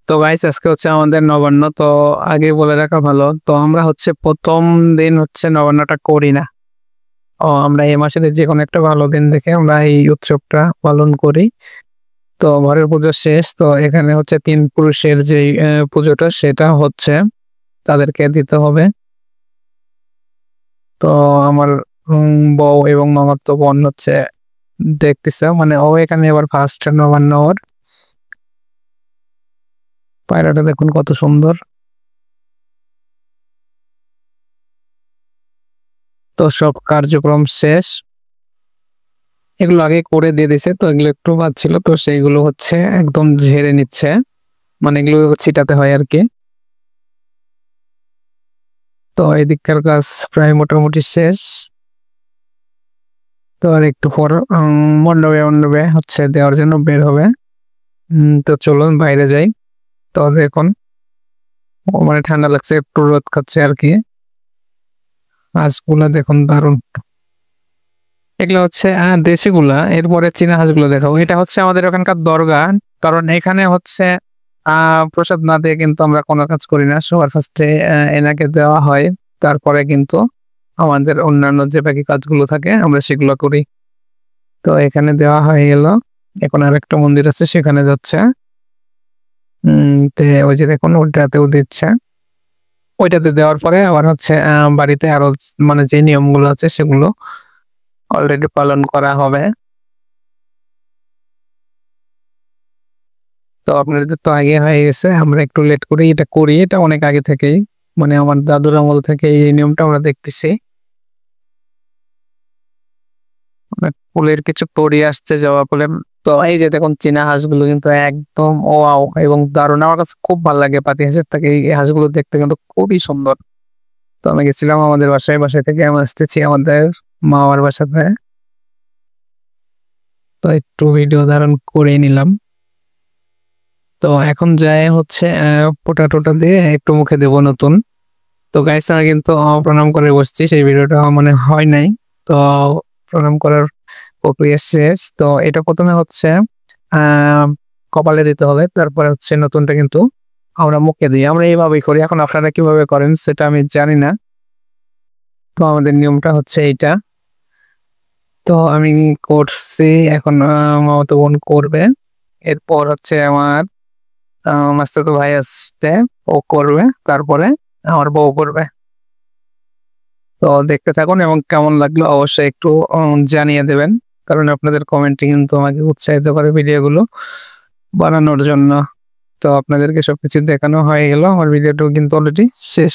তো গাইস আজকে হচ্ছে আমাদের নবান্ন। তো আগে বলে রাখা ভালো, তো আমরা হচ্ছে প্রথম দিন হচ্ছে নবান্নটা করি না। আমরা এই মাসের যে কোনো একটা ভালো দিন দেখে আমরা এই উৎসবটা পালন করি। তো ঘরের পুজো শেষ, তো এখানে হচ্ছে তিন পুরুষের যে পুজোটা সেটা হচ্ছে তাদেরকে দিতে হবে। তো আমার বউ এবং মামাতো বোন হচ্ছে দেখতেছে, মানে ও এখানে এবার ফার্স্ট নবান্ন ওর। পায়রাটা দেখুন কত সুন্দর। তো সব কার্যক্রম শেষ, এগুলো আগে করে দিয়ে দিছে, তো এগুলো একটু বাদ ছিল, তো সেইগুলো হচ্ছে একদম ঝেড়ে নিচ্ছে, মানে এগুলো ছিটাতে হয় আর কি। তো এদিককার কাজ প্রায় মোটামুটি শেষ। তো আর একটু পর মণ্ডপে মণ্ডপে হচ্ছে দেওয়ার জন্য বের হবে। তো চলুন বাইরে যাই। তো দেখুন মানে ঠান্ডা লাগছে, একটু রোদ খাচ্ছে আর কি। হাঁসগুলা দেখুন দারুণ। এগুলো হচ্ছে দেশি গুলা, এরপরে চীনা হাঁসগুলো দেখাবো। এটা হচ্ছে আমাদের ওখানকার দরগা, কারণ এখানে হচ্ছে প্রসাদ না দিয়ে কিন্তু আমরা কোনো কাজ করি না। সবার ফার্স্টে এনাকে দেওয়া হয়, তারপরে কিন্তু আমাদের অন্যান্য যে বাকি কাজগুলো থাকে আমরা সেগুলো করি। তো এখানে দেওয়া হয়ে গেল, এখন আর একটা মন্দির আছে সেখানে যাচ্ছে। তে ওই যে দেখুন ওইটাতেও দিচ্ছে। ওইটাতে দেওয়ার পরে আবার হচ্ছে বাড়িতে আরো মানে যে নিয়মগুলো আছে সেগুলো অলরেডি পালন করা হবে। তো আপনাদের তো আগে হয়ে গেছে, আমরা একটু লেট করে এটা করি। এটা অনেক আগে থেকেই, মানে আমার দাদুর আমল থেকে এই নিয়মটা আমরা দেখতেছি। ফুলের কিছু পরি আসছে জবা ফুলের। তো এই যে দেখুন চীনা হাঁসগুলো কিন্তু একদম ওয়াও এবং দারুণ, আমার কাছে খুব ভালো লাগে পাতি হাঁসের থেকে এই হাঁসগুলো দেখতে কিন্তু খুবই সুন্দর। তো আমি গেছিলাম আমাদের বাসায় থেকে আমি আসতেছি আমাদের মামার বাসাতে। তো একটু ভিডিও ধারণ করে নিলাম। তো এখন যায় হচ্ছে পোটাটোটা দিয়ে একটু মুখে দেব নতুন। তো গাইস আমি কিন্তু প্রণাম করে বসছি, সেই ভিডিওটা মানে হয় নাই। তো প্রণাম করার প্রক্রিয়া শেষ। তো এটা প্রথমে হচ্ছে আহ কপালে দিতে হবে, তারপরে হচ্ছে নতুনটা কিন্তু আমরা মুখে দিই। আমরা এইভাবেই করি, এখন আপনারা কিভাবে করেন সেটা আমি জানি না। তো আমাদের নিয়মটা হচ্ছে এইটা। তো আমি করছি, এখন মামাতো বোন করবে। এরপর হচ্ছে আমার মাস্তাতো ভাই আসছে, ও করবে, তারপরে আমার বউ করবে। তো দেখতে থাকুন এবং কেমন লাগলো অবশ্যই একটু জানিয়ে দেবেন, কারণ আপনাদের কমেন্টে কিন্তু আমাকে উৎসাহিত করে ভিডিওগুলো বানানোর জন্য। তো আপনাদেরকে সবকিছু দেখানো হয়ে গেল, আমার ভিডিওটাও কিন্তু অলরেডি শেষ।